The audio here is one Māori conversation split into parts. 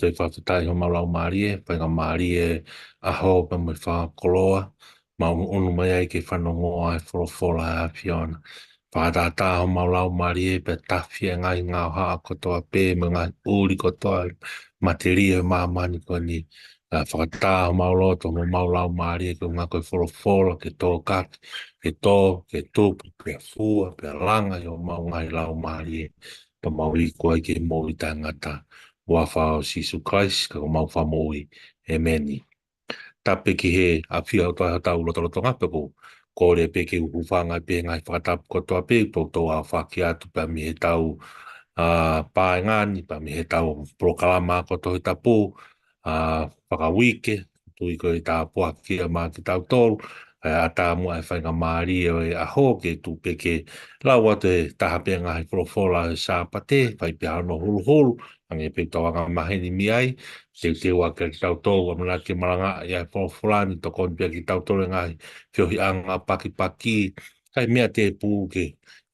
Toi whawhitai ho malau Māori e, whainga Māori e aho pa mai whakoloa, ma unu mai ai ke whanongoa e wholofola a Fiona. Whātata ho malau Māori e pe tawhi e ngai ngā haa kotoa pē, me ngai uri kotoa materia e māmani ko ni. Whakatā ho mauloto mo malau Māori e ko ngā koe wholofola ke tō kaki, ke tō, ke tūpu, pe fua, pe langa i o mau ngai lau Māori e. Pa mauri koe ke mōi tangata. Wa whao Sisu Christ, ka mau whamoi, e meni. Ta peki he a whia o toa hatau lotoloto ngā pepo, ko re peki uhu whanga pe ngai whakatapu kotoa pe, tō a whaki atu pa mi he tau pāe ngāni, pa mi he tau prokalama koto he tapu, whakawike, tui ko i tā puakia mā ki tau tōru, a tā mua e whainga Māori e aho ke tū peke laua te taha pe ngai wholofola e sāpate, whai pe hano hulu hulu, ange pe tau anga maheni mi ai, te waka ki tau tōu, amana ke maranga i ai wholofolani, to kon pia ki tau tōre ngai, whiohi anga paki paki, kai mea te pū ke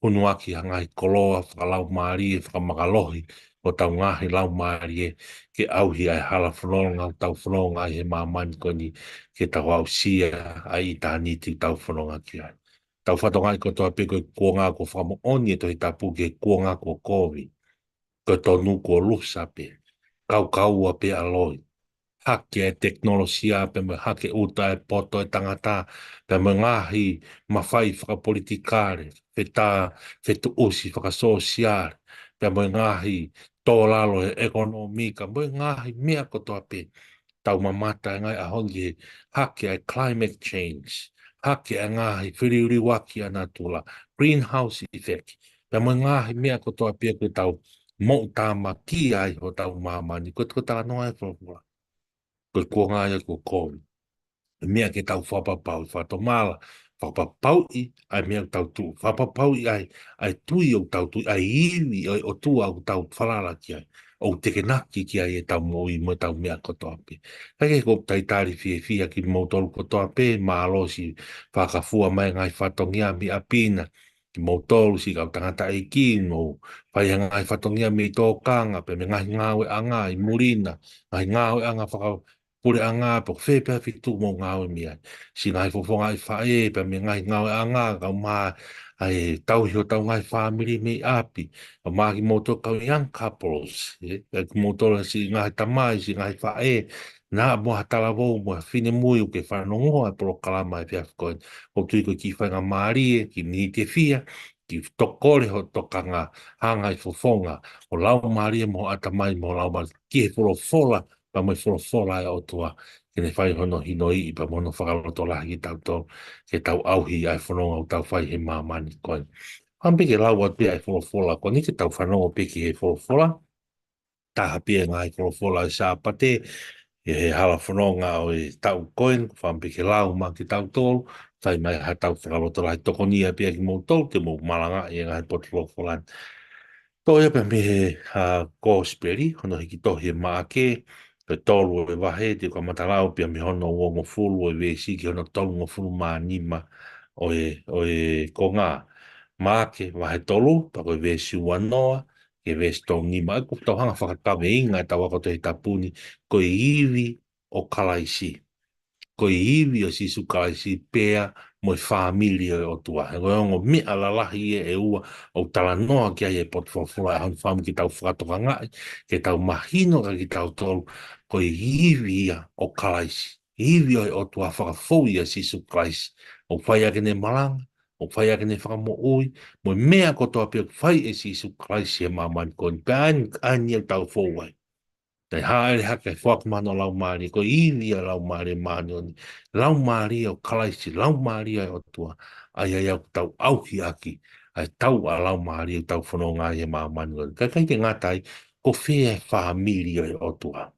hunuaki ngai koloa, whakalau Māori e whakamagalohi, o tau ngahi lau Māori e, ke auhi ai hala whanonga, tau whanonga ai he māmani koni, ke tau au sia ai i tāni ti tau whanonga ki ai. Tau whatonga i kotoa pe koe kuonga ko whamo oni e tohi tapu ke kuonga ko kovi. Ko tonu ko lusa pe, kau pe aloi. Hake e teknolosia pe me hake uta e poto e tangata, pe me ngahi mawhai whakapolitikare, whetu usi whakasosiare, pe me ngahi tōlalo e ekonomika, me ngahi mea kotoa pe, tau mamata e ngai a hongi hake e climate change, hake e ngahi whiriuriwaki anatula, greenhouse effect, pe me ngahi mea kotoa pe ko tau mo tāma ki ai ho tau mamani, ko tā noa e whakura. Ko kuonga ia ko kovi. Mea ke tau whapapau, whatomala, whapapau i, ai mea tau tu, whapapau i ai tui o tau tui, ai iwi o tua o tau whalala ki ai, o teke naki ki ai e tau moi mo tau mea kotoa pe. Hake ko tai tari fia ki mautoru kotoa pe, maa losi whakafua mai ngai whatongia mi apina, ki mautoru si kau tangata e ki, no whai ngai whatongia mi tō kanga, pe me ngai ngawe anga i murina, ngai ngawe anga whakau, pure anga po whewhia whitu mō ngāwe mi ai. Si ngai whawhonga i whae, pa me ngai ngāwe anga, kau mā, ai tauhi o tau ngai whāmiri me api. O mā ki mōtō kau young couples, ki mōtō si ngai tamai, si ngai whae, nā mua hatala wō, mua whine mui o ke whanongoa, poro kalama e whiafkoin. O tui ko ki whainga Māori e, ki ni te whia, ki tokore ho tokanga hanga i whawhonga, o lau Māori e mo atamai mo lau Māori, ki he wholofola, pa mai wholofola e o tua ke ne whai hono hinoi i pa mono whakaloto lahi ki tau tō, ke tau auhi ai whanonga o tau whai he mamani koe. Hampi ke lau atu ai wholofola, ko ni ke tau whanonga peki he wholofola, taha pia ngā he wholofola i sāpate, he hala whanonga o i tau koen, whampi ke lau ma ki tau tōru, tai mai ha tau whakaloto lahi tokonia pia ki mou tōru, te mou malanga i ngā he poti wholofola. Tō ia pe me he kōsperi, hono hiki tohi e maake, pe tolu e wahe, te kua matarau pia me hono o mo fulu e vesi ki hono tolu mo fulu mā nima o e ko ngā maake wahe tolu, pa koe vesi ua noa, ke vesi tolu nima, e kup tau hanga whakatawe inga e tau wako te tapuni, ko i iwi o kalaisi. Ko i iwi o sisu kalaisi pea mo i whāmilia o tua. He koe ongo mi ala lahi e ua o tala noa ki ai e potwofula e hanu whamu ki tau whakatoka ngai, ke tau mahino ka ki tau tolu, ko i iwi ia o kalaisi. Iwi o tua whakafou ia sisu kalaisi. O whai ake ne malanga, o whai ake ne whakamo ui, mo i mea kotoa pia whai e sisu kalaisi e mamani ko ni pēani ani au tau fōwai. Tai haere hake whakmano lau maari, ko iwi a lau maari maani oni. Lau maari o kalaisi, lau maari o tua. Ai ai au tau auhi aki, ai tau a lau maari o tau whanonga e maamani oni. Kai te ngatai, ko whea whaamiri o tua.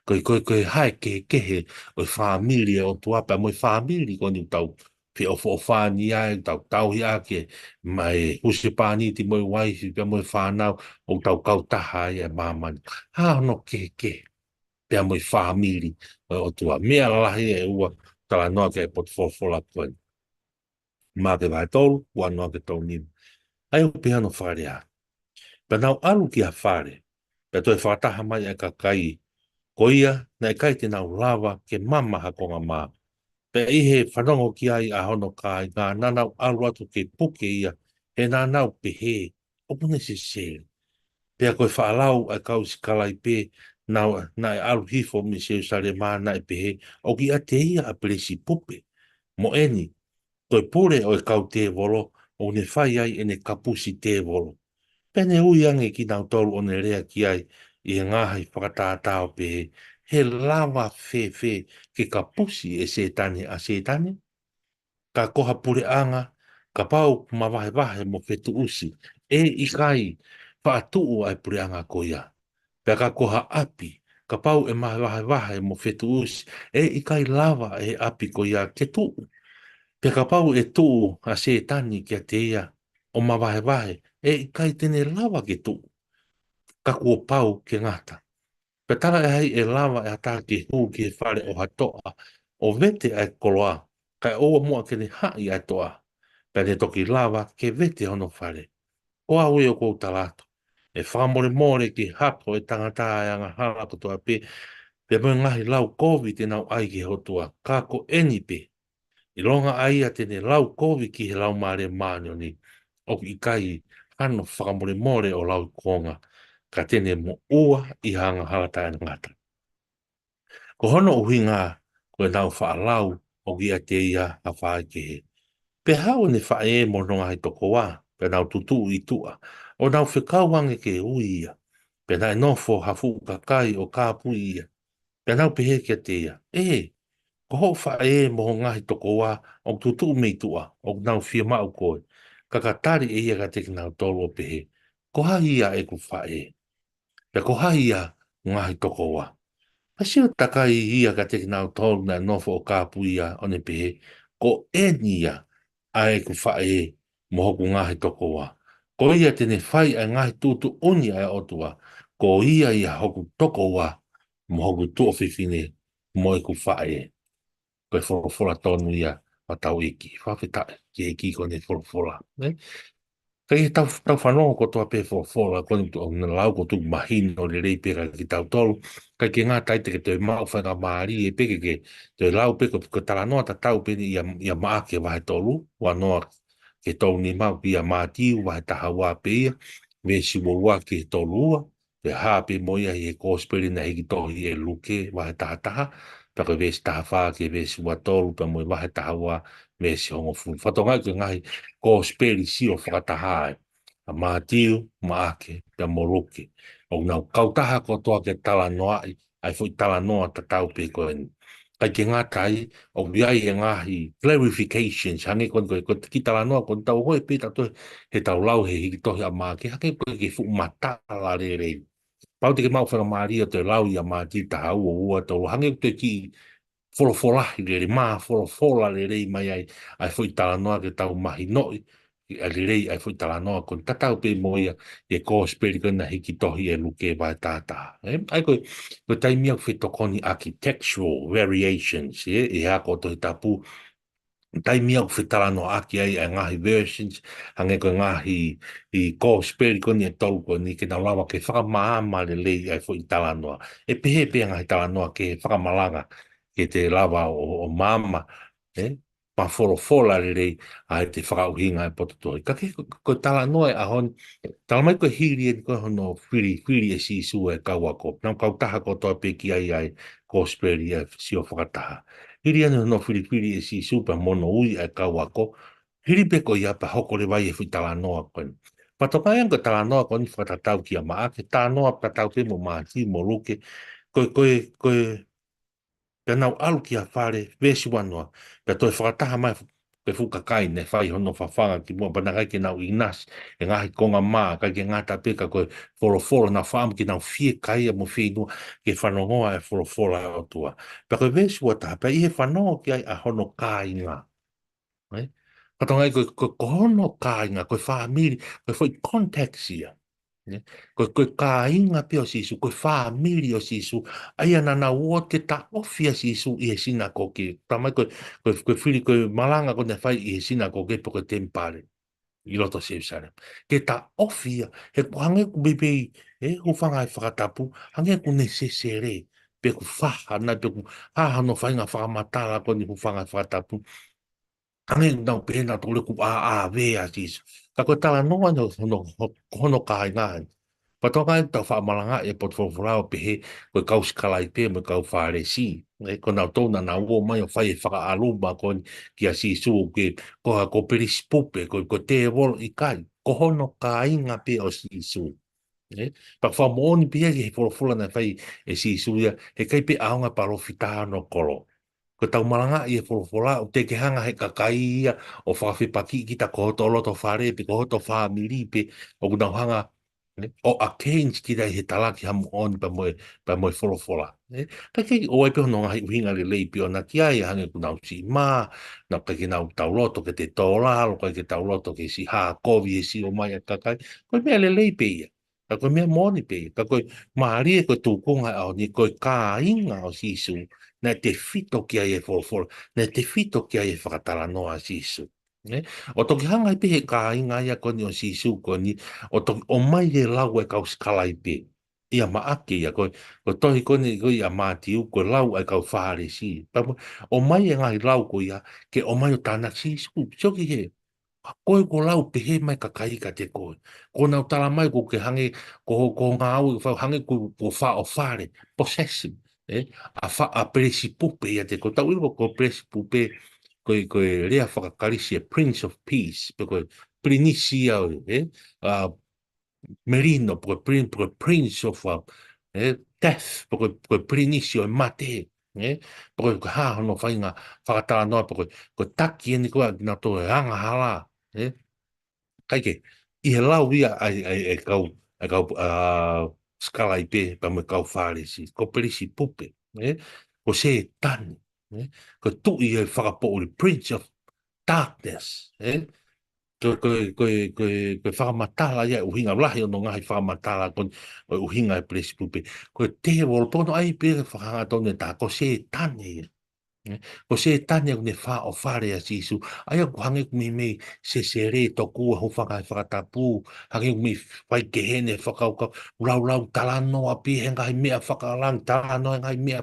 Koe hae ke he o whaamiri o tua, pa mo whaamiri ko ni tau pe o whaani ai, tau tauhi ake, mai husipani ti mo waifi, pe mo whanau, o tau kautaha e maamani. Ha no ke pea mo i whaamiri o tua. Mea lahi e ua tala noa ke e pot fofola koe. Mā ke vai tolu, ua noa ke tau nima. Ai o pia no whare a. Pe nau alu ki a whare, pe toi whataha mai e ka kai. Ko ia, nei kai te nau lava ke mamaha ko ngā mā. Pe i he whanongo ki ai a hono kai, ngā nanau alu atu ke puke ia, he nā nau pehe, opune se sere. Pea koe whaalau a kau sikalai pe, na e alu hifo mi se usare mā na e pehe, o ki a te ia a presi pupe. Mo eni, koe pure o e kau te volo, o ne whai ai e ne kapusi te volo. Pene ui ange ki nau tolu o ne rea ki ai, i e ngāhai whakatātao pehe, he lava fe ke kapusi e setane a setane. Ka koha pure anga, ka pau mawahe mo fetu usi, e i kai, whaatuu ai pure anga ko ia. Pea ka koha api, ka pau e mahe mo fetu usi, e i kai lava e api ko ia ke tuu. Pea ka pau e tuu a se tani ki a te ia, o mawahe, e i kai tene lava ke tuu. Ka kua pau ke ngata. Pea tala e hai e lava e ata ke huu ki e whare o hatoa, o vete ai koloa, kai oa mua ke ne hai ai toa. Pea ne toki lava ke vete hono whare. O a ue o kou talato. E whamore ki hapo e tangata e anga hala kotoa pe, pe mo ngahi lau COVID e nau ai ki hotua, kako eni pe. I longa ai a tene lau COVID ki he lau maare maanyo ni, o i kai ano whamore o lau konga, ka tene mo ua i hanga hala tae ngata. Ko hono uhi ngā, koe nau whaalau o ki a te ia a whae ke he. Pe hao ne whae e mo nonga hai toko wā, pe nau tutu i tua, o nau whekau wange ke ui ia, pe nai nofo hafu ka kai o kāpu ia, pe nau pehe ke te ia, ko ho whae e mo ngahi toko wā, o tutu mei tua, o nau whia mau koe, kakatari e ia ka te nau tolo pehe, ko hahi ia e ku whae, pe ko hahi ia ngahi toko wā. Pasi o takai ia ka te nau tolu na nofo o kāpu ia o ne pehe, ko e nia a e ku whae mo hoku ngahi toko wā. Ko ia tene whai a ngahi tūtu uni a otua, ko ia hoku toko wā mo hoku tuofifine mo e ku whae. Ko e whorofora tonu ia a tau iki. Whawhita ki e ki ko ne whorofora. Kei tau whanongo ko toa pe whorofora ko ni tu o na lau ko tu mahino le rei pera ki tau tolu. Kai ke ngā taite ke te mau whanga maari e peke ke te lau peke ko tala noa ta tau pene ia maa ke wahe tolu. Wa noa ke tolu ni mau ki ia mātiu wahe taha wā pe ia. Me si wā ke tolu ua. Te hāpe mo ia i e kōsperi na hiki tohi e luke wahe taha. Paka vesi taha whā ke vesi wā tolu pa mo i wahe taha wā vesi hongo funu. Whatonga ke ngahi kōsperi si o whakataha e. A mātiu, maake, te moroke. O nau kautaha ko toa ke tala noa ai fui tala noa ta tau pe ko en. kai ke ngā tai, o viai e ngāhi clarifications, hange kon koe, ko ki tala noa, kon tau hoi pita toi, he tau lau he hiki tohi a mā, ke hake koe ke fu matala re re. Pau te ke mau whanga maari o te lau i a mā ti taha ua ua tau, hange te ki folofola i re re, mā folofola re re mai ai fwoi tala noa ke tau mahi noi, a re re ai fwoi tala noa, kon tatau pe moia, e ko speri kona hiki tohi e luke vai tātā. Ai koe, ko taimi au whetokoni architectural variations, e hea ko tohi tapu, taimi au whetarano aki ai a ngahi versions, hange ko ngahi i ko speri koni e tolu ko ni ke na lawa ke whakamaama le lei ai fo i talanoa. E pehe pehe ngahi talanoa ke whakamalanga ke te lava o mama, pa folo le lei ai te whakauhinga e pototoi. Ka ke ko talanoa e ahon, talamai ko hiri e ko hono whiri e si su e kaua ko. Nau kau taha ko toa pe ki ai ko speri e sio whakataha. Hiri anu no whiri e si su pa mono ui e kaua ko. Hiri pe ko ia pa hoko le vai e whi tala noa koe. Patokai anga tala noa koe ni whakatatau ki a maa. Ke tā noa patau pe mo maa ti mo luke. Koe pe nau alu ki a whare vesi wanoa. Pe toi whakataha mai pe fuka kai ne whai hono whawhanga ki mua panakai ke nau inas. E ngahi konga maa kai ke ngata peka koe folo na whaam ki nau fie kai a mo fie nua ke whanongoa e folo a tua. Pe koe vesi wata pe ihe whanongo ki ai a hono kai ngā. Katongai ko hono kai ngā koe whaamiri koe whai context ia. Koe kāinga pe o sisu, koe whāmiri o sisu, ai ana na ua te ta ofia sisu i he sina koke. Tamai koe whiri koe malanga ko ne whai i he sina koke po koe tempare. I roto se usare. Ke ta ofia, he hange ku bebei, ku whanga e whakatapu, hange ku ne se re, pe ku whaha, na pe ku haha no whainga whakamatala ko ni ku whanga e whakatapu. Hange nau pēna tole ku a vea sisu. Ka koe tala noa no hono kāinga. Patoka e tau whaamalanga e pot whawhorao pehe koe kau skala i pe me kau whaare si. Ko nau tōna na ua mai o whai e whaka aluma ko ki a si su ke koha ko perispupe ko te e wolo i kai. Ko hono ka inga pe o si su. Pa wha mooni pia ki he whorofula na whai e si su ia he kai pe aonga parofita no kolo. Ko tau maranga i e whorofula o te ke hanga he kakai ia o whawhipaki ki ta kohoto loto whaare pe kohoto whaamiri pe o kunau hanga o a change ki dai he talaki hamu on pa moe wholofola. Ka kei o e peho no ngahi uhinga le lei pio na ki ai hange ku nau si ma, na ka ki nau tau loto ke te tōla, lo ka ke tau loto ke si ha kovi e si o mai a kakai, koe mea le lei pe ia. Ka koe mea moni pe ia. Ka koe maari e koe tūkonga au ni koe kā inga o sisu, na te fito ki ai e wholofola, na te fito ki ai e whakatala noa sisu. O toki hanga i pe he kā inga ia koni o sisu koni, o mai e lau e kau skala i pe. Ia maake ia ko tohi koni ko ia mātiu ko lau e kau whare si. O mai e ngai lau ko ia ke o mai o tāna sisu. Sioki he, koe ko lau pehe mai ka kai ka te koe. Ko nau tala mai ko ke hange, ko ngā au i hange ko wha o whare, possessive. A presi pupe ia te ko tau iwa ko presi pupe koe rea whakakarisi e Prince of Peace, pe koe Prinisi au, Merino, koe Prince of Death, pe koe Prinisi o mate, pe koe haha no whainga whakatala noa, pe koe taki e ni koe na tō e anga hala, kaike, i he lau ia ai kau skala i pe, pa me kau whāresi, ko perisi pupe, ko se tani, ko tu i e whakapo o Prince of Darkness, koe whakamatala ia uhinga lahi o no ngahi whakamatala kon uhinga e perisi pupe, ko te wolo tono ai pe whakatone tā, ko se tani ia. Ko se tania ne wha o whare a sisu, ai aku hange ku me se re to kua ho whakatapu, hange ku me whai ke hene whakaukau, rau talano a pi he ngai mea whakalang, talano he ngai mea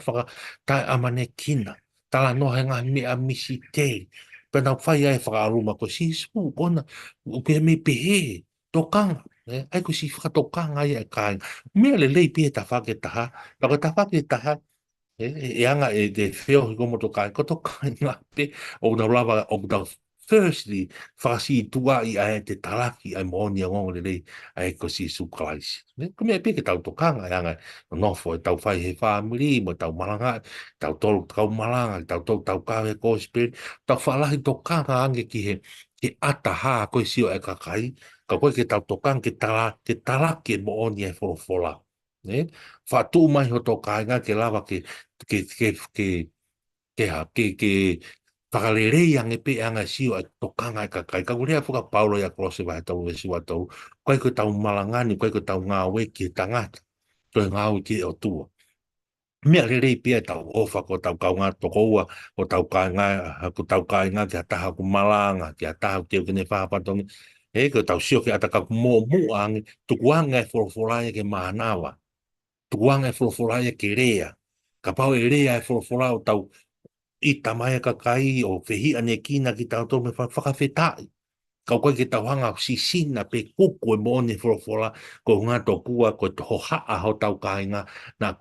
tai amane kina, talano he ngai mea misi te, pena whai ai whakaruma ko sisu, kona, uke me pehe, tokanga, ai ko si whakatokanga ai e kāinga, mea le lei pia ta whaketaha, pako ta whaketaha, anga e te wheo hi komo to kai, koto kai ngā pe, o na lava, o na firstly, whakasi tua i ai te talaki ai mooni a ngongo rei ai ko si su kalaisi. Ko mea peke tau tokanga e anga nofo e tau whai he whaamiri, mo tau malanga, tau tolu tau malanga, tau tolu tau kawe ko spirit, tau whaalahi tokanga ange ki he ke ata haa koe sio e kakai, ka koe ke tau tokanga ke talaki e mooni e wholofola. Ne? Whatu mai ho tokainga ke lava ke whakarerei ange pe anga sio a tokanga e kakai. Ka kurea whuka paulo ia klose vai tau e siwa tau. Koe ko tau malangani, koe ko tau ngā weki e tangata. Koe ngā weki e o tua. Mea rerei pia tau ofa ko tau kaunga tokoua, ko tau kainga ki ataha ku malanga, ki ataha ku teo kene whapatongi. E ko tau sio ki ataka ku mō ange, tukuanga e wholofolai ke mahanawa. Tukuanga e wholofolai ke rea. Ka pau e rea e wholofolai o tau i tamai ka kai o whihi ane kina ki tau tō me whakawhetai. Kau koe ki tau hanga si sina pe kuku e mōne wholofola ko ngā tō kua ko te ho haa ho tau kāinga na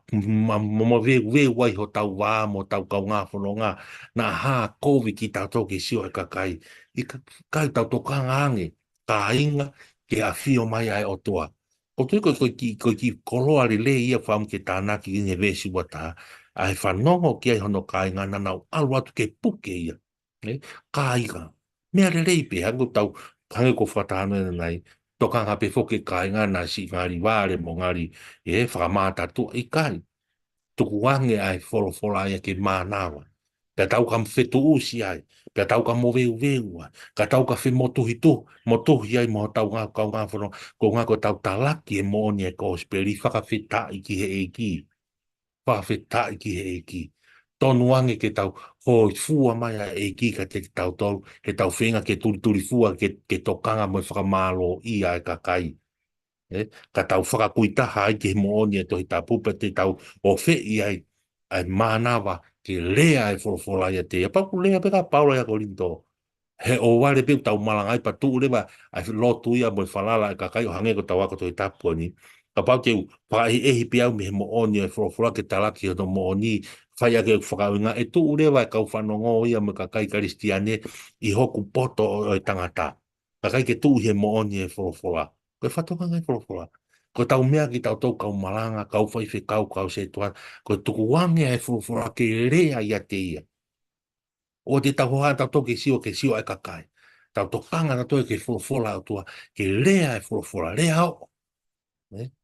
mo ve wai ho tau wā mo tau kau ngā whanonga na haa kovi ki tau tō ki sio e ka kai. I kai tau tō kanga ange ka inga ke a whio mai ai o toa. Ko tui koe ki koloa ri le ia whaam ke tānaki i ne vesi wata ai whanongo ki ai hono kāinga na nau alu atu ke puke ia. Ka inga. Mea re rei pe, hango tau, hango ko whatahano e nei, tokanga pe foke kai ngā nā si ngāri wāre mo ngāri e whakamāta tu i kai. Tuku wange ai wholofola ai ke mānawa. Pea tau kam whetu usi ai, pea tau kam moweu veu ai, ka tau ka whi motuhi ai mo tau ngā kau ngā whono, ko ngā ko tau talaki e mo oni e kōsperi, whakawhita i ki he e ki. Whakawhita i ki he e ki. Tonu ange ke tau hoi fua mai a e ki ka te tau tolu, ke tau whenga ke turi fua ke tokanga mo whakamalo i a e kakai. Ka tau whakakuitaha ai ke mooni e tohi tā pupa te tau o whe i ai mānawa ke lea e wholofola i a te. Paku lea peka paula i a korinto. He o wale pe tau malangai pa tu lewa ai lotu ia mo falala e kakai o hange ko tau ako tohi tāpua ni. Ka pau te whakai ehi pe au me he mooni e wholofola ke talaki o no mooni whai ake whakawinga e tu urewa e kau whanongo ia me kakai karistiane i hoku poto o e tangata. Kakai ke tu he mooni e wholofola. Koe whatonga ngai wholofola. Ko tau mea ki tau tau kau malanga, kau whaiwhi kau se tuan. Ko tuku wange e wholofola ke rea i a te ia. O te tau hoa tau tau ke sio e kakai. Tau tokanga na toi ke wholofola o tua. Ke rea e wholofola. Rea o.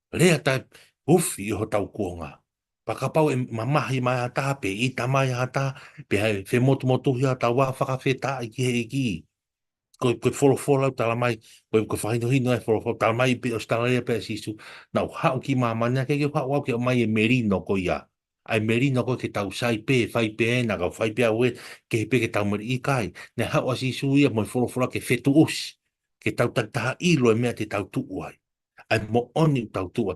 Rea tai ufi i ho tau kuonga. Pakapau e mamahi mai ata pe i tamai ata pe hai whe motu hia tau wā whakawheta i ki he i ki. Koe wholofola tala mai, koe whaino hino e wholofola tala mai pe o stalaria pe sisu. Nau hao ki mamania ke hao au ke o mai e merino ko ia. Ai merino ko ke tau sai pe, whai pe ena, kau whai pe au e, ke he pe ke tau meri i kai. Ne hao a sisu ia mo wholofola ke whetu usi. Ke tau tataha ilo e mea te tau tuu ai. Ai mo oni tau tuu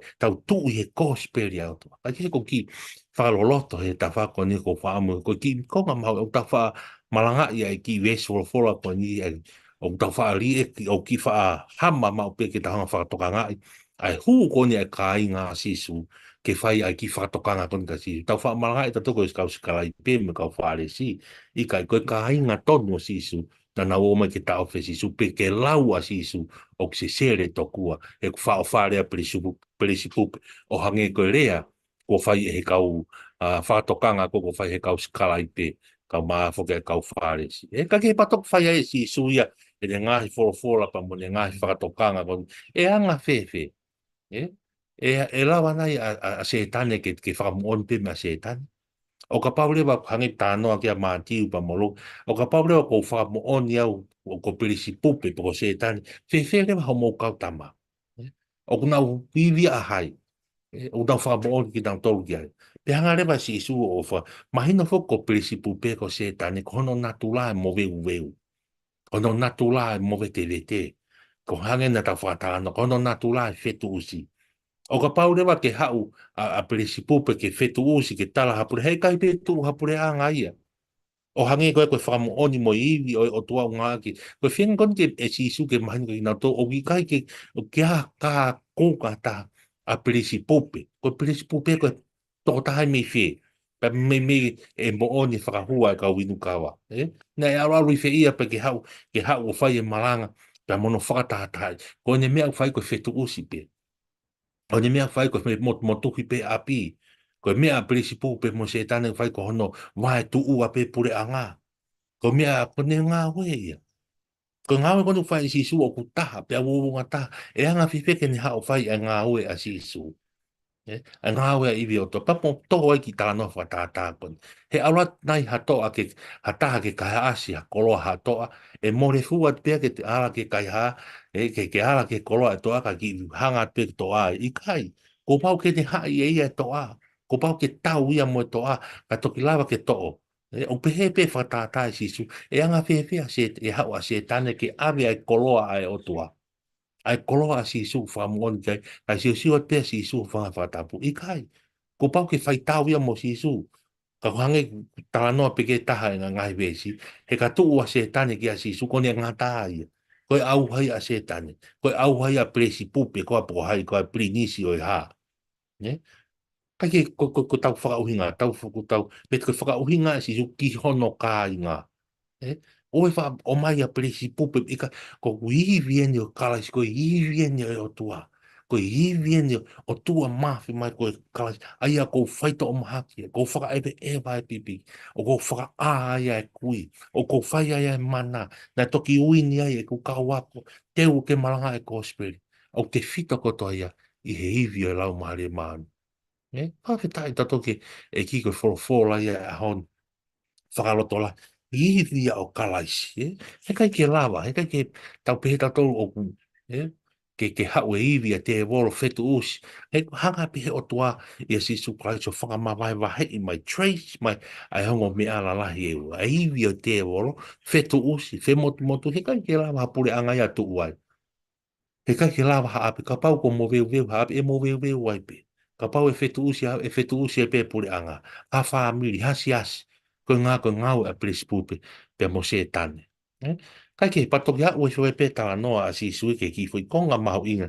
he kōsperi au tua. Ai kise ko ki whakaloloto he ta whako ni ko whaamu, ko ki konga mau au ta wha malanga ia e ki wesi wolofola ko ni ai o tau wha ali e o ki wha hama mau pe ke ta hanga whakatokanga ai huu ko ni e kai ngā sisu ke whai ai ki whakatokanga ko ni ka sisu. Tau wha malanga e ta toko e skau sikalai pe me kau wha ale si. I kai koe kai ngā tonu o sisu na na o mai ke ta ofe sisu pe ke lau a sisu o se sere tokua e ku wha o whare a perisipupe o hange koe rea ko whai e he kau whakatokanga ko whai he kau sikalai pe kau maa whoke kau whare si. E ka ke patok whai e si suia e le ngahi wholofola pa mo le ngahi whakatokanga ko e anga whewhe. E lawa nai a setane ke whakamuon pe me a setane. O ka paulewa hangi tānoa kia mātiu pa molo. O ka paulewa ko whakamuon iau o ko perisipupe po ko setane. Whewhe lewa ho mou kau tama. O kunau hiwi a hai. O nau whakamuon ki nau tolu ki ai. Pe hanga lewa si isu o wha. Mahina fo ko perisipupe ko setane. Ko hono natula e mo veu. Kono natula e move te vete. Ko hange na ta whātāno, kono natula e whetu usi. O ka paurewa ke hau a perisipupe ke whetu usi, ke tala hapure, hei kai petu hapure a ngā ia. O hange koe koe whakamu oni mo iwi o tua unga ki. Koe whenga koni ke e sisu ke mahinu ke ina tō, o ki kai ke kia ka kōka ta a perisipupe. Koe perisipupe koe tō tahai me whe. pe me e mo oni whakahua e ka winu kawa. Nei aru aru i whia pe ke hau o whai e malanga, pe mono whakatatai. Ko ne mea whai ko whetu usi pe. O ne mea whai ko me mo tuhi pe api. Ko mea presi pū pe mo se tane whai ko hono wae tu ua pe pure a ngā. Ko mea ko ne ngā hoe ia. Ko ngā hoe konu whai si su o ku taha, pe a wūwunga taha. E anga whiwheke ni hao whai a ngā hoe a si su. A ngā wea iwi o tō, papo tō ai ki tā no wha tā tā koni. He aura nai ha tō a ke, ha taha ke kai asi, ha koloa ha tō a, e more fua pēr ke te ara ke kai ha, ke ara ke koloa e tō a, ka ki hanga pēr tō a, i kai. Ko pau ke te hai e ia e tō a, ko pau ke tau ia mo e tō a, ka toki lava ke tō o. O pehe pe wha tā tā e sisu, e anga whea whea se, e hau a se tane ke awe ai koloa ai o tō a. Ai koloa si su fa mon kai ai si o te si su fa fa tapu i kai ko pau ke fai tau ia mo si su ka hange tala no pe ke taha nga ngai vesi he ka tu a se tane ki a si su ko ne nga tai ko au hai a se tane ko au hai a presi pupe ko a po hai ko a prinisi o ha ne ka ke ko tau fa uhinga tau fu tau pe ko fa uhinga si su ki hono ka inga Eh? O e wha, o mai a presi pupe, ika, ko i vieni o kalais, ko i vieni o tua, ko i vieni o tua mafi mai ko kalais, ai a ko whaito o mahaki, ko whaka epe e vai pipi, o ko whaka a ai e kui, o ko whai ai e mana, na toki uini ai e ko kawako, teu ke malanga e kosperi, o te whita koto ia, i he iwi o lau mahari e manu. Pawhetai tato ke e kiko wholofola ia e hon, whakaloto la, hihia o kalaisi, he kai ke lava, he kai ke tau pehe tau o ku, ke hau e iwi a te e wolo whetu usi, he hanga pehe o tua i a si sukai so whakamawai wahe i mai trace, mai ai hongo me ala lahi e ua, a iwi o te e wolo, whetu usi, whe motu motu, he kai ke lava hapure angai atu uai. He kai ke lawa haape, ka pau ko mo veu veu haape, e mo veu veu waipe. Ka pau e whetu usi e pe pure anga. Ha whaamiri, ha si asi. Ko ngau a presi pupe, pe mo se tane. Kai ke patoki ha ue fwe pe tala noa a si sui ke ki fwoi konga mahu inga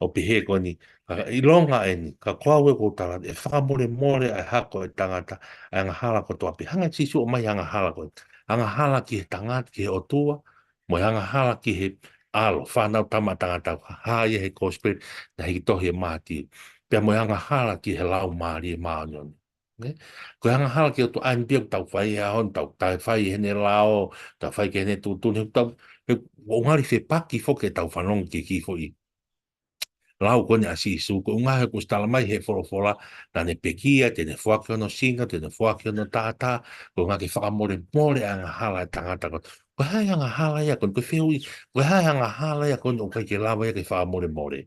o pehe ko ni. I longa e ni, ka kwawe ko tala, e whakamore more ai hako e tangata, a anga hala ko toa pe. Hanga si su o mai anga hala ko. Anga hala ki he tangata ki he o tua, mo anga hala ki he alo, whanau tama tangata, hae he kosperi, na hiki tohi e māti. Pea mo anga hala ki he lau maari e maanioni. Ko anga hala ki o tu ain pia tau whai e ahon, tau tai whai hene lao, tau whai ke hene tūtuni, tau, o ngari whe paki foke tau whanong ki fo i. Lau kone a si su, ko unga he kustala mai he wholofola, na ne pekia, te ne whaki ono singa, te ne whaki ono tata, ko ngā ke whakamore more anga hala e tangata ko. Ko hai anga hala ia kon, ko whiu i, ko hai anga hala ia kon, o kai ke lawa ia ke whakamore more.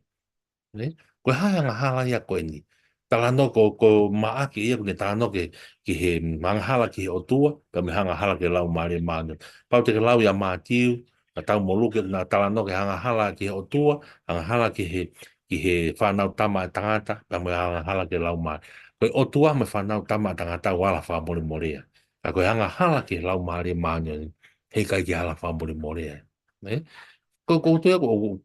Ne? Ko hai anga hala ia ko ni. Tala no ko maaki ia kone tala no ke he manghala ki he otua, ka me hanga hala ke lau maare maano. Pau te ke lau ia mātiu, na tau moluke na tala no ke hanga hala ki he otua, hanga hala ki he whanau tama e tangata, ka me hanga hala ke lau maare. Koe otua me whanau tama e tangata wala whamore morea. Ka koe hanga hala ke lau maare maano, he kai ki hala whamore morea. Ne? Ko te ko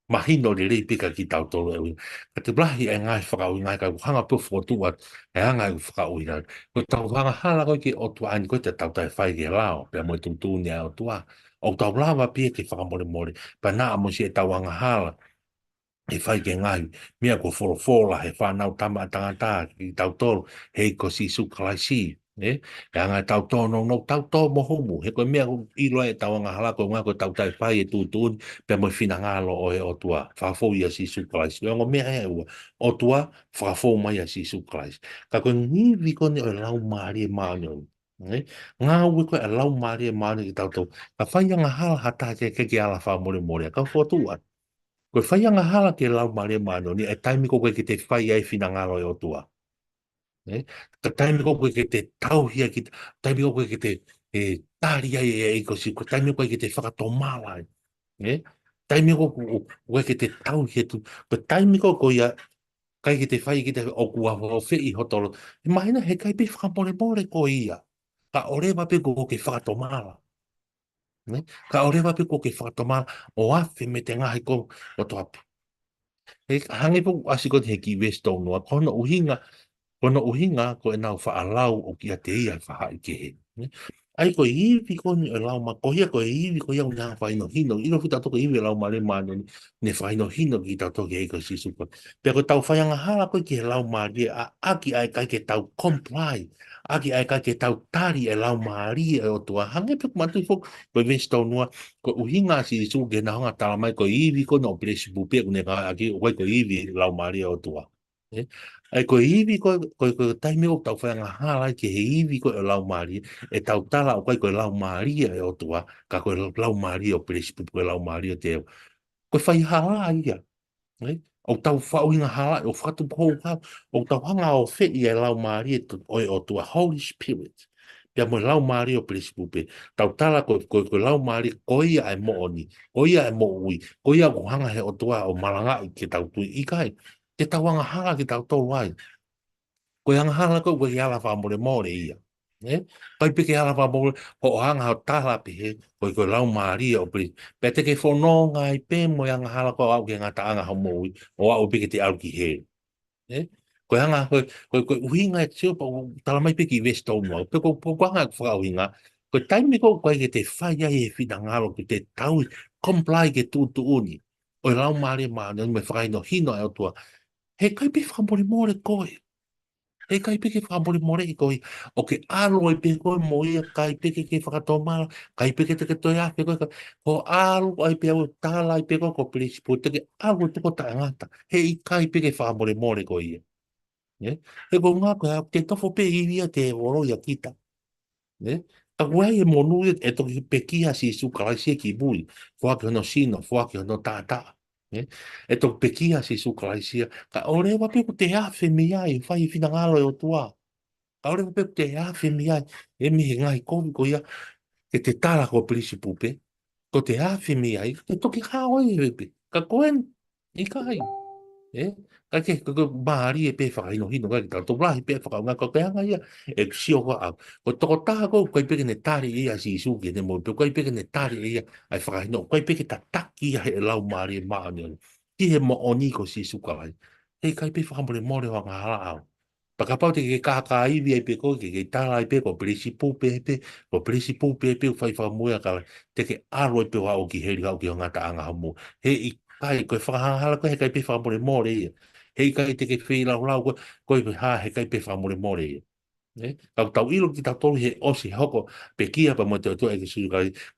mahino le rei pika ki tau tolu e ui. Ka te blahi e ngai whakau ngai ka hanga pio whotua e hanga i whakau i ngai. Ko tau hanga hala koi ki o tua ani koi te tau tai whai ki lao, pia mo i tūtūni a o tua. O tau lawa pia ki whakamore more, pa naa mo si e tau hanga hala. E whai ke ngai, mea ko wholofola, he whanau tama tangata ki tau tolu, hei ko si su kalaisi. E anga tau tō no tau tō mohumu, he koe mea i loa e tau anga hala ko ngā koe tau tai whai e tūtūni, pe mo whina ngalo o e o tua, whafou ia si su kalaisi. O ngo mea e ua, o tua, whafou mai a si su kalaisi. Ka koe ngiwi kone o lau maari e maani o. Ngā ue koe a lau maari e maani ki tau tau. Ka whai anga hala hata ke ala wha more more, ka whotua. Koe whai anga hala ke lau maari e maani o, ni e taimi ko koe ki te whai ai whina ngalo e o tua. Ka taimi ko koe ke te tauhia ki, taimi ko koe ke te tāri ai e ko si, ko taimi ko koe ke te whakatomala ai. Taimi ko koe ke te tauhia tu, ko taimi ko koe ia, kai ki te whai ki te o kua o whi hotolo. Mahina he kai pe whakamore more ko ia. Ka orewa pe ko ke whakatomala. Ka orewa pe ko ke whakatomala, o awhi me te ngahi ko o toa. Hangi po asiko te heki West Tonua, kona uhinga, Pono uhinga ko e nau whaalau o kia te ia whaha i ke he. Ai ko iwi ko ni e lau ma kohia ko iwi ko iau ngā whaino hino. Ino ki tato ko iwi lau ma le mano ni ne whaino hino ki tato ke eiko si supa. Pea ko tau whaianga hala ko ki he lau ma ria a aki ai kai ke tau comply. Aki ai kai ke tau tari e lau ma ria e o tua. Hange pek matu fok ko i vesi tau nua ko uhinga si su ke na honga tala mai ko iwi ko no presi bupe ko ne ka aki ko iwi lau ma ria o tua. Ai ko iwi ko taimi o tau whainga hala ki he iwi ko e lau maari e tau tala o ko e lau maari e o tua ka ko e lau maari o presipu ko e lau maari o te ko whai hala ia o tau whauinga hala o whatu kou ka o tau hanga o whi e lau maari o tua Holy Spirit pia mo lau maari o presipu pe tau tala ko lau maari ko ia e mo oni ko ia e mo ui ko ia ko hanga he o tua o malanga i ke tau tui i kai te tau hanga hala ki tau tau wai ko yang hala ko ko yala fa mo le ia pai pe ke hala fa mo ko hanga o tala pe he ko lau maria o pri pe te ke fono ngai pe mo yang hala ko au ke ngata anga ho mo o au pe ke te au ki he ko hanga ko uhinga e tio pa tala mai pe ki vesto mo pe ko hanga fa uhinga ko taimi ko ke te fai ai e fina ngalo ke te tau comply ke tu uni o lau maria ma me fai no hino e o tua he kai pe fa mo le ko e kai peke whamore more i koi. O ke alo i peke koi mo ia kai peke ke whakatomara, kai peke te ke toi a peke koi. Ko alo ai peke au tala i peke ko principle, te ke alo i peke ta ngata. He i kai peke whamore more koi ia. He ko ngā koe te tofo pe i ia te woro ia kita. A koe e monu e toki pekia si su kalaisia ki bui. Fuake hono sino, fuake hono tātaa. E toki pekia si su kalaisia. Ka ore wa pe ko te awhi mi ai, whai i whina ngalo e o tua. Ka ore pe te awhi mi ai, e mihi ngai kovi ko ia, e te tala ko prisi pupe, ko te awhi mi ai, te toki hao e pepe, ka koen, i kai, e, ka ke, ka maari e pe whakai no hino, ka ki tau rahi pe whakau ngā ko te hanga ia, e ksio ko au, ko toko taha ko, kai peke ne tari ia si isu ki ne mo, pe kai peke ne tari ia, ai whakai no, kai peke ta taki ia he e lau maari e maa ni, ki he mo oni ko si isu kalai, hei kai pe whakamore more wa ngā hala au, Pakapau te ke kaka iwi ai pe ko ke tala ai pe ko prisipu pe pe ko prisipu pe pe fai fa mua ka te ke aro pe wa o ki heri ka o ki ngata anga hamu he i kai ko fa hala ko he kai pe fa more more he kai te ke fi la la ko ha he kai pe fa more more ka tau ilo ki tau tolu he osi hoko pe kia pa mo te to e ke su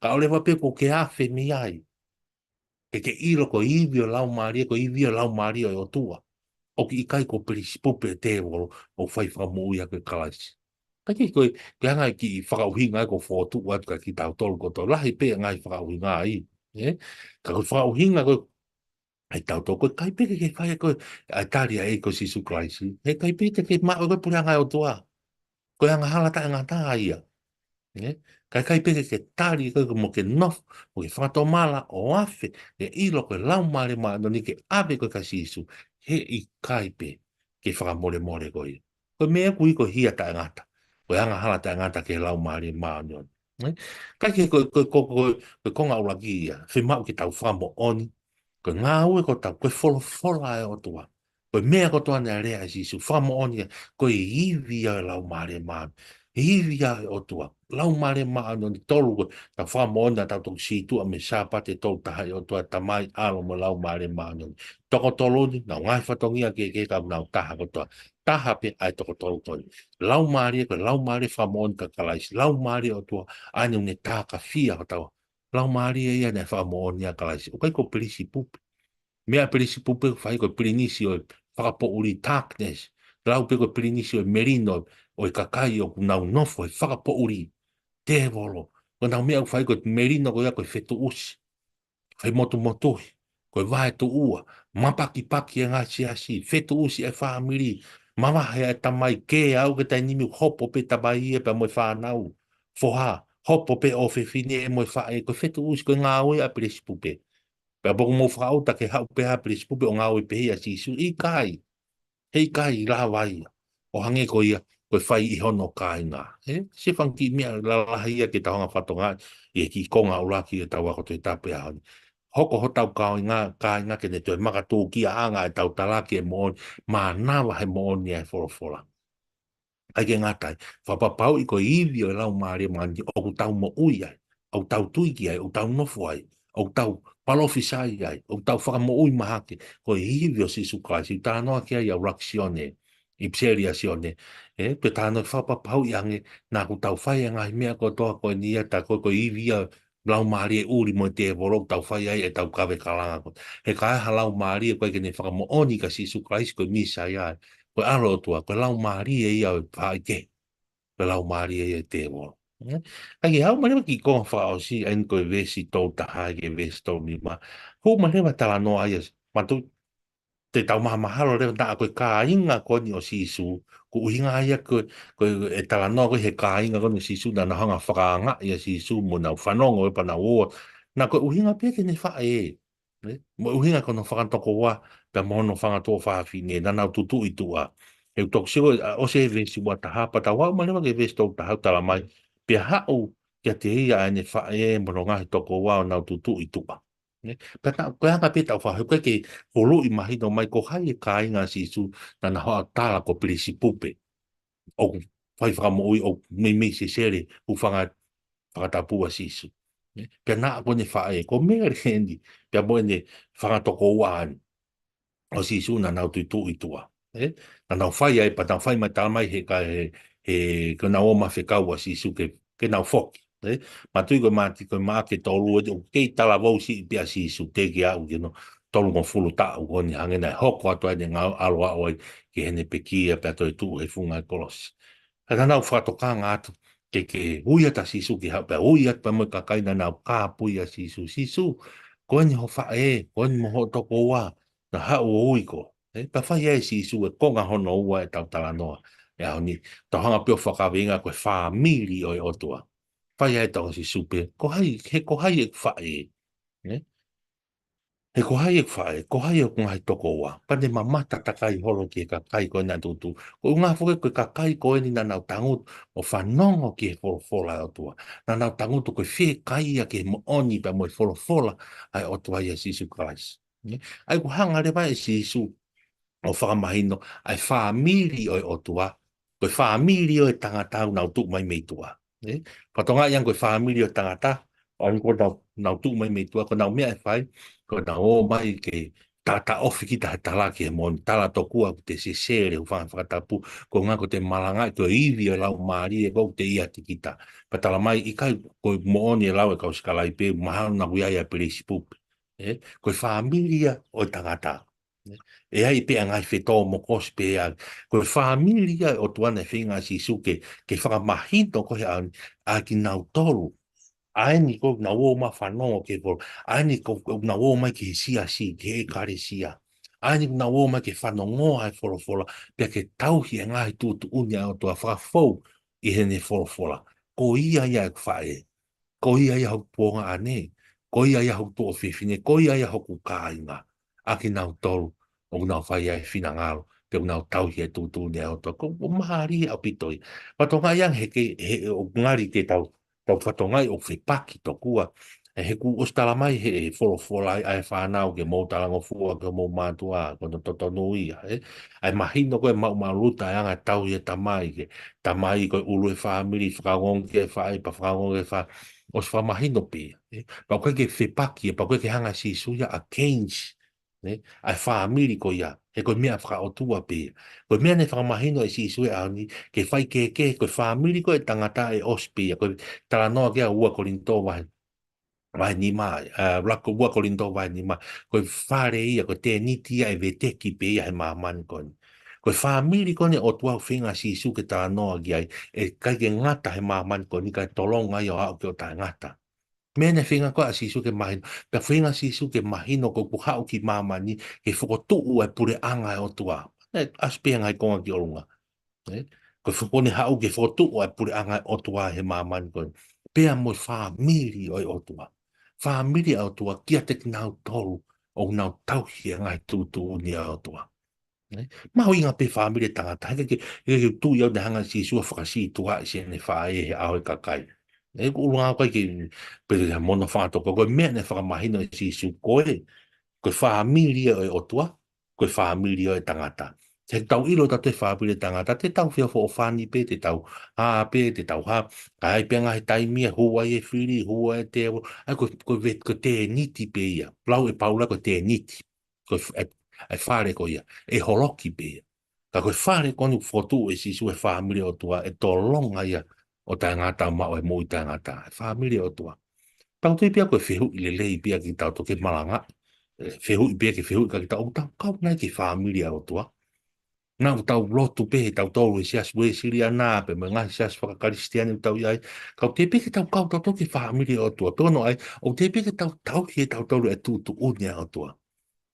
ka ole va pe ko ke a fe mi ai ke ilo ko iwi o lau mari ko iwi o lau mari o tua o ki kai ko pope te wolo o fai wha mo ia ke kalasi. Ka ki koe, ke anga ki i whakauhinga ko whotu wat ka ki tau tolu ko tau lahi pe ngai whakauhinga ai. Ka ko whakauhinga ko ai tau tau ko kai peke ke whai ko ai tari ai ko sisu kraisi. He kai peke ke maa ko puri anga o tua. Ko anga hala ta anga ta ia. Kai kai peke ke tari ko mo ke nof, mo ke whakato mala o afe, ke ilo ko lau mare ma no ni ke ave ko ka sisu, he i kai pe ke whakamore more ko i. Ko mea kui ko hia ta ngata, ko anga hala ta ngata ke lau mare ma no. Kai ke ko konga ura ki ia, whimau ke tau whamo oni, ko ngā ue ko tau, koe whola e o tua. Koe mea ko toa nea rea sisu, whamo oni, koe iwi a lau mare ma hivi ya o tua lau mare ma no ni tolu ta fa mo na ta to si tu a me sa pa te to ta o tua ta mai alo mo lau mare ma no to ko tolu ni na ngai fa to ngia ke ka na ta ha ko to ta ha pe ai to ko tolu to lau mare fa mo ka kala is lau mare o tua ani ne ta ka fia o ta lau mare ia ne fa mo ni kala is o kai ko principu mea principu pe fa ko principio fa po uri darkness lau pe ko principio merino o i kakai o nau nofo e whakapo uri, te volo. Ko nau mea whai ko merino ko ia ko i whetu usi, whai motu motuhi, ko i wae tu ua, mapaki paki e ngā si asi, whetu usi e whaamiri, mamahe e tamai ke au ke tai nimi hopo pe tabai e pe moi whanau, foha, hopo pe o whiwhine e moi wha e ko whetu usi ko ngā ue a presipupe. Pe boko mo whao ta ke hau pe a presipupe o ngā ue pe hea si su, i kai, hei kai la vai, o hange ko ia, koe whai i hono kāinga. Se whanki mea la lahia ke tahonga whatonga i ki konga uraki e tau ako te tape ahoni. Hoko ho tau kāinga ke ne toi maka tō kia anga e tau talaki e mooni, mā nawa he mooni e whorofora. ai ke ngatai whapapau i ko iwi o lau maari mani o ku tau mo ui ai o tau tuiki ai o tau nofu ai o tau palofisai ai o tau whakamo ui mahake ko iwi o sisu kaisi tā noa kia i a raksione i pseria sione pe tā noa whapapau i ange nā ku tau whai ngai mea ko toa ko ni ata ko iwi a lau maari e uri mo te voro tau whai ai e tau kawe kalanga ko he kai ha lau maari e koe ke ne whakamo oni ka sisu kaisi ko misa ai ko aro tua ko lau maari e ia pai ke ko lau maari e te mo ai hau mane ki ko fa o si en ko vesi to ta ha ke vesi to ni ma hu mane va tala no ai ma tu te tau maha mahalo le ta ko ka inga ko ni o sisu ko inga ia ko e tala no ko he ka inga ko ni sisu na hanga whakanga ia sisu mo na whanongo e pana o na ko uhinga pe ke ni fa e mo uhinga ko no whakantoko wa pe mo no whangato whaafine na nau tutu i tua e tok sigo o se vesi wa taha pa ta wa mane ke vesi to taha tala mai pe hau kia te ia ane fa e mo no ngahi toko wa nau tutu i tua pe ta ko anga pe ta fa ko ke holo i mahi no mai ko hai e ka inga sisu na na hoa tala ko prisi pupe o fai whakamo ui o me se sere u whakatapua sisu pe na ko ne fa e ko me rendi pe mo ne whakatoko wa o si su na nau tu i tua. Na nau whai ai, pa nau whai mai talamai he ka ka nau o ma whekau a si su ke nau whoki. Ma tui ko mati ko ma ke tolu o kei tala vau si pia si su te ki au ki no tolu ko fulu ta u ni hange nai hoko atu ai ngau alo a oi ki hene peki e pe toi tu e funga kolos. Ka nau whatoka ngātu ke uia ta si su ki hau pe uia pa mo ka kaina nau ka puia si su ko ni ho fa ko ni mo ho toko wa na ha o uiko pa fa ye si su e konga hono ua e tau tala noa e au ni to hanga pio whakawenga koe whamiri o e otua fa ye tau si supe ko hai he ko hai e whae he ko hai e whae ko hai e kunga hai toko ua pa ne mamata takai holo ki e ka kai koe na tutu ko unga fuke koe ka kai koe ni na nau tangut o whanongo ki e wholofola e otua na nau tangutu koe whi kai a ki e mo oni pa mo e wholofola ai otua i a sisu Christ ai ko hanga le vai sisu o whakamahino ai whamiri o e otua, koe whamiri o e tangata au nau tuk mai meitua. Patonga iang koe whamiri o tangata, o ko nau tuk mai meitua, ko nau mea e whai, ko nau o mai ke tata ofi ki ta tala ki e mon, tala tokua ko te se sere u whakatapu, ko ngā ko te malanga, ko iwi o lau maari e kou te ia tikita. Patala mai, i kai ko mooni e lau e kau skalai pe, mahalo na huiai a peresi pupe. Koe whamiria o tangata. E ai pe ngai whetō mo kos pe a koe whamiria o tuana e whinga si suke ke whakamahito koe a ki nau toru. Ai ni ko na wo ma whanongo ke por. Ai ni ko na wo mai ke sia si, ke e kare sia. Ai ni na wo mai ke whanongo ai wholofola pe ke tauhi e ngai tūtu unia o tua whakafou i hene wholofola. Ko ia ia e whae. Ko ia ia hoku puonga ane. Ko ia ia hoku tō whiwhine. Ko ia ia hoku kāinga. Aki nau toru. O nau whai ai whina ngaro. Pe nau tauhi e tūtū ni au toa. Ko mahari au pitoi. Patonga iang he o ngari te tau. Tau whatongai o whipaki to kua. E he ku ostala mai he wholofola ai whanau ke mō talango fua ke mō mātua. Kono toto nui. Ai mahino koe mau maruta e anga tau i e tamai ke. Tamai koe ulu e whamiri whakangong ke whae pa whakangong e whae. O se whamahino pia. Pau koe ke whipaki e pau koe ke hanga si suya a change. Ai whamiri ko ia. He koe mea whakaotua pia. Koe mea ne whakamahino e si suya a ni. Ke whai ke koe whamiri ko e tangata e ospia. Koe tala noa kia ua korinto wahe. Vai ni mai, rako ua korinto vai ni mai. Koe whare ia, koe te niti ia e veteki pe ia he maman koni. Koe whamiri koni o tua whinga si su ke tala noa kia e kai ke ngata he maman koni, kai tolonga i o hao ke o ta ngata. Mene whinga koe a sisu ke mahino. Pea whinga sisu ke mahino ko ku hao ki mamani ke whakotuu e pure anga e o tua. Aspea ngai konga ki orunga. Ko whakone hao ke whakotuu e pure anga e o tua he mamani koe. Pea mo whamiri o e o tua. Whamiri o tua kia te nau toru o nau tauhi e ngai tūtu ni o tua. Maho inga pe whamiri tangata. Heke ke tū iau ne hanga sisu a whakasi tua i se ne whae he ao e kakai. E ko urunga koe ki pere ha mono whātoko, koe mea ne whakamahino e sisu koe, koe whaamiria o e otua, koe whaamiria o e tangata. Te tau ilo ta te whāpire tangata, te tau whia fo o whāni pe, te tau hāpe, te tau hā, ai pe ngai taimia, hua e whiri, hua e te awo, ai ko te niti pe ia, plau e paula ko te niti, ai whare ko ia, e holoki pe ia. Ka koe whare konu whotu e sisu e whāmire o tua, e tō longa ia, o tā ngata mao e mui tā ngata, e whāmire o tua. Tau te pia koe whehu i le lei pia ki tau toke malanga, whehu i pia ki whehu i ka ki tau, tau kau nai ki whāmire o tua. Nā tau lotu pe tau tolu e sias we siri ana pe me ngai sias whakakaristiani tau iai. Kau te peke tau kau tau toki whaamiri o tua. Tono ai, o te peke tau tau hi e tau tolu e tūtu unia o tua.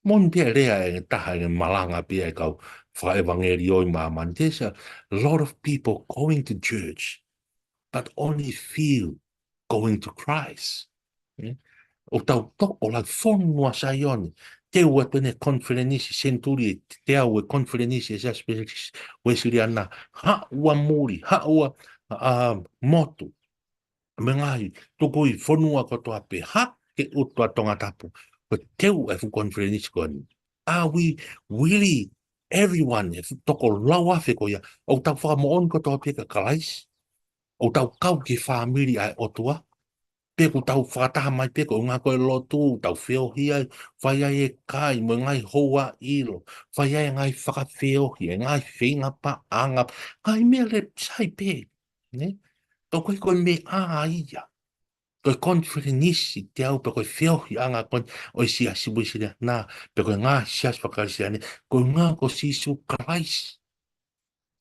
Mon pia rea e taha e malanga pia e kau whaevangeri oi māman. There's a lot of people going to church, but only few going to Christ. Mm? O tau toko la fonua sai oni. Te ua pene konferenisi senturi, te au e konferenisi e saspes, wesiri ana, ha ua muri, ha ua motu. Me ngai, toko i fonua koto ape, ha ke utua tonga tapu. Ko te ua e fu konferenisi koni. Are we really, everyone, e fu toko lau afe ko ia, o tau whakamoon koto ape ka kalais, o tau kau ki whaamiri ai otua, pe ko tau whakataha mai pe ko ngā koe lotu, tau whiohi ai, whai ai e kai, mo ngai hoa ilo, whai ai ngai whakawhiohi, e ngai whinga pa anga, ngai mea le sai pe, ne? Tau koe koe me a ia, koe konferenisi te au pe koe whiohi anga koe, oi si asibu si rea, nā, pe koe ngā sias whakarisi ane, koe ngā ko sisu Christ.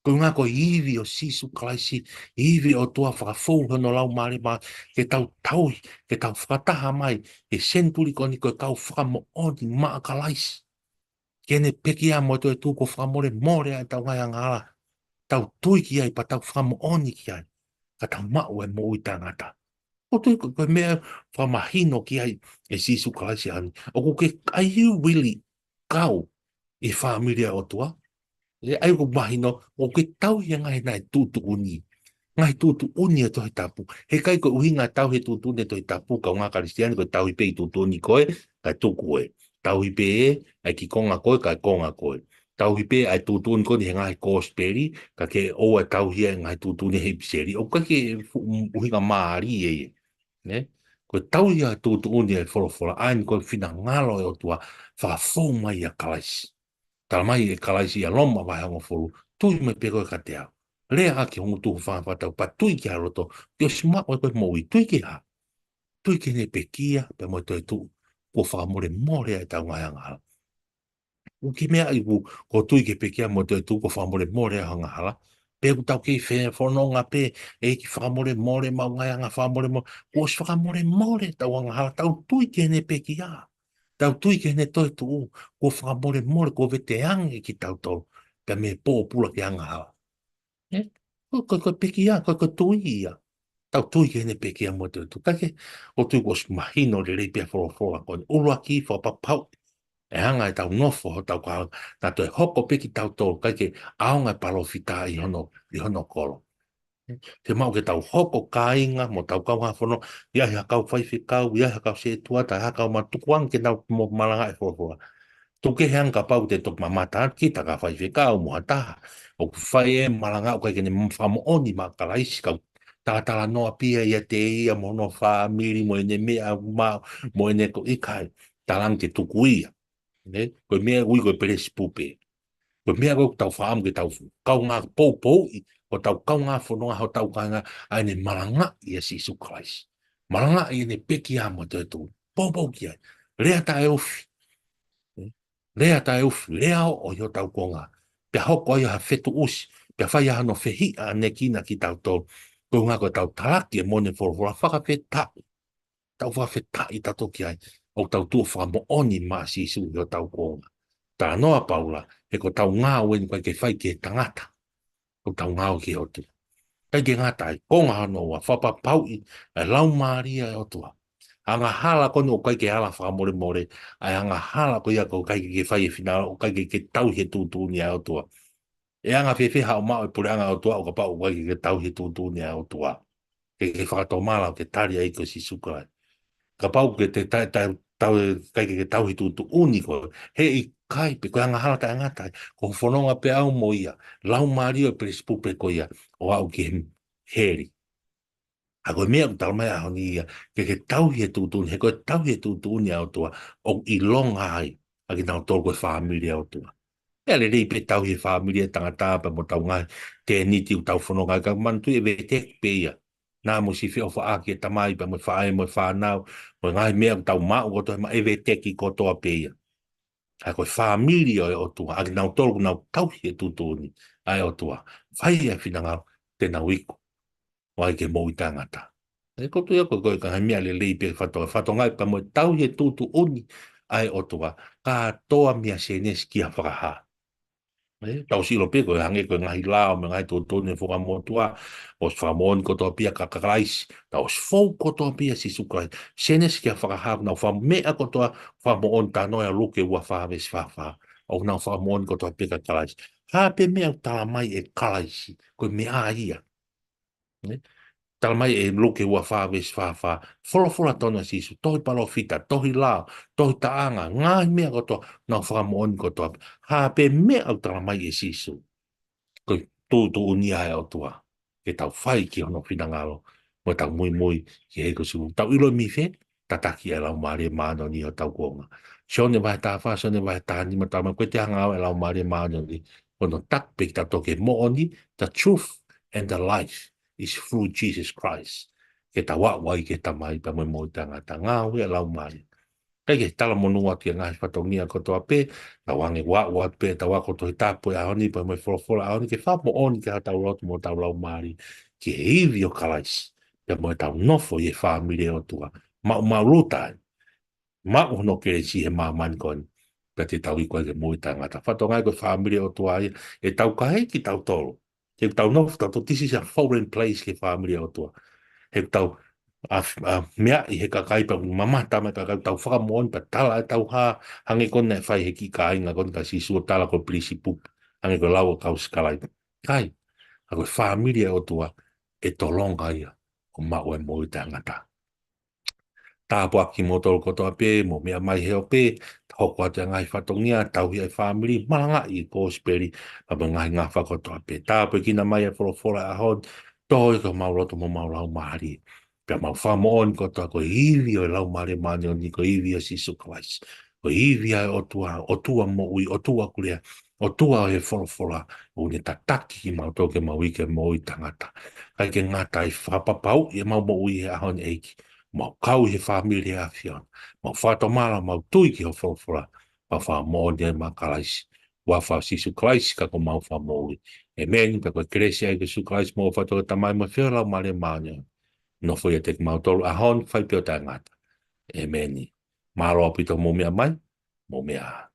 Ko ngā ko iwi o sisu kalaisi, iwi o tua whakafou no lau maari mā, ke tau taui, ke tau whakataha mai, ke senturi koni koe kau whakamo oni maa kalaisi. Kene peki a mo e tū ko whakamore more ai tau ngai angara, tau tui ki ai pa tau whakamo oni ki ai, ka tau mau e mo i tangata. O tui koe mea whamahino ki ai e sisu kalaisi ani. O ko ke, are you really kau i whaamiria o tua? E ai ko mahino, o ke tau ia ngai nai tūtu uni. Ngai tūtu uni e tohi tapu. He kai ko uhinga tau he tūtu uni e tohi tapu, ka ngā karistiani ko tau i pe i tūtu uni koe, kai tuku e. Tau i pe e, ai ki konga koe, kai konga koe. Tau i pe ai tūtu uni koe ni he ngai kōsperi, ka ke o e tau hia ngai tūtu uni he piseri. O ka ke uhinga maari e e. Ne? Ko tau ia tūtu uni e whorofora, aini koe whina ngalo e o tua, whakafou mai a kalaisi. Tala mai e kalaisi a loma vai hango folu, tui me peko e ka te au. Lea haki hongu tuku whāwhatau, pa tui ki a roto, ki o sima o e koe moui, tui ki ha. Tui ki ne pekia, pe mo toi tu, ko whakamore more e tau ngai angala. U ki mea i ku, ko tui ki pekia mo toi tu, ko whakamore more e angala. Pe ku tau ki whea whanonga pe, e ki whakamore more, mau ngai anga whakamore more, ko si whakamore more tau angala, tau tui ki ne pekia. Tau tui ke ne toi tu, ko whakamore more, ko vete ange ki tau tau, ka me pō pula ki anga hawa. Ko peki a, ko tui ia. Tau tui ke ne peki a mo te tu. Kake, o tui ko mahino le rei pia whora ko ne urua ki whapapau. E hanga e tau nofo ho tau ka, na toi hoko peki tau tau, kake aonga palo fita i hono kolo. Te mau ke tau hoko ka inga, mo tau kau hafono, ia hea kau whaiwhikau, ia hea kau se tua, ta hea kau matukuang ke nau mo malanga e whora. Tuke heang ka pau te tok mamata ki ta ka whai whika o mua taha. O ku whai e malanga o kai kene mwhamo oni ma ka laisi kau. Tātala noa pia ia te ia mo no wha miri mo ene mea ma mo ene ko ikai. Talang te tuku ia. Ne? Koe mea ui koe peresi pupe. Koe mea koe tau whaam ke tau kau ngā pou pou i. O tau kau ngā whanonga ho tau kanga a ene malanga ia Sisu Christ. Malanga i ene peki a mo te tu. Pou pou ki ai. Rea ta e ofi. Lea ta e ufu, lea o yo tau konga. Pea hoko ia ha fetu usi, pea whai aha no whehi a nekina ki tau tau. Ko ngā ko tau taraki e mone whorowhora whakawheta. Tau whakawheta i tato ki ai. O tau tua whamo oni maa sisu yo tau konga. Tā noa paula, e ko tau ngā wen koe ke whai ke tangata. Ko tau ngā o ki o tu. Kai ke ngāta ai, konga hanoa, whapapau i, e lau maaria e o tua. Anga hala koni o kai ke hala whakamore more, ai anga hala ko ia ko kai ke whai e whina, o kai ke tau he tūtū ni a o tua. E anga whewhi hao mao e pure anga o tua, o ka pau o kai ke tau he tūtū ni a o tua. Ke whakato mala o ke tari a iko si sukai. Ka pau ke te tau ke tau hi tu uniko he I kai pe ko anga hala ta ngata ko fononga pe au moia lau mario pe spu pe ko ia o au ki heri a ko mea tau mai a honi ia ke tau hi tu tu he ko tau hi tu ni au tua o I long ai a ki tau tol ko family au tua e le rei pe tau hi family tangata pa mo tau ngai te ni tiu tau fononga ka man tu e ve te pe ia na mo si fi o fa ki tamai pa mo fa ai mo fa nau mo ngai mea tau ma o to ma e ve te ki ko to pe ia a koe whāmiria o tua, a ki nau tolu nau tauhi e tūtūni, ai o tua, whai e whina te nau iku, o ai ke mō I tangata. E kotu ia koe ka hai mea le lei pe whatoa, whatongai pa mo tauhi e tūtu uni, ai o tua, ka toa mea se nes ki a whakaha. Tau silo pe koe hange koe ngahi lao, me ngai tūtūni e whuka mō tua, o whamon ko toa pia kakakrais, tau sfou ko toa pia si sukrai, se nes ki a whakaha, nau whamea ko toa, whamon ta noia luke ua whaves whawha, o nau whamon ko toa pia kakakrais. Ha pe mea tala mai e karaisi, koe mea ia. Tala mai e luke ua whaves whawha, wholofola tona sisu, tohi palo fita, tohi lao, tohi taanga, ngai mea ko toa, nau whamon ko toa, ha pe mea au tala mai e sisu. Koe tūtu unia e o tua. E tau whai ki hono whina mo tau mui mui ki heiko su. Tau ilo mi whe, tataki e lau maare maano ni o tau kuonga. Sione vai tā wha, sione vai tā ni ma tau ma koe te hanga au e lau maare maano ni. Kono tak pe ki tau toke mo oni, the truth and the life is through Jesus Christ. Ke ta wai ke ta mai pa mo mo tangata ngā ue lau maare. Kai ke tala monua ki ngai whatongia ko toa pe, ta wange wa pe, ta wako to tapo e ahoni, pa mai wholofola ahoni, ke whapo oni ke hatau rotu mo tau lau maari, ki he iwi o kalais, pe mo tau nofo i e whamire o tua, ma rutai, ma uno ke si he ma mani koni, pe te tau i koe ke mui tangata. Whatongai ko whamire o tua e tau kahe ki tau tolo, ke tau nofo, tau to this is a foreign place ke whamire o tua, he tau mea I he kakai pa mama tama kakai tau whakamoan pa tala e tau ha hange kona e whai he ki ka inga kona ka sisua tala ko prisi pup hange ko lau o kau skalai kai a koe whaamiria o tua e tolonga ia o mau e mo I tangata tāpo aki mo tolo kotoa pe mo mea mai heo pe hoko ate ngai whatongia tau hi ai whaamiri malanga I kōsperi pa mo ngai ngā whakotoa pe tāpo I kina mai e wholofora a hon toi ko mauroto mo maurau mahari Pea mau whamoon ko toa ko iwi o lau mare mane o ni ko iwi o sisu kawais. Ko iwi ai o tua mo ui, o tua kurea, o tua o he whorofora, o ne ta taki ki mau toke mau ike mo ui tangata. Kai ke ngata I whapapau I mau mo ui he ahon eiki. Mau kau he whamiri a whion. Mau whatomara mau tui ki o whorofora. Pa whamoon e makalaisi. Wa wha sisu kawais ka ko mau whamoui. E meni pa ko kresi ai ke su kawais mo whatoke tamai ma whio lau mare mane no foi te mau tolu a hon fai pio tangata. E meni. Maro apito mo mea mai, mo mea.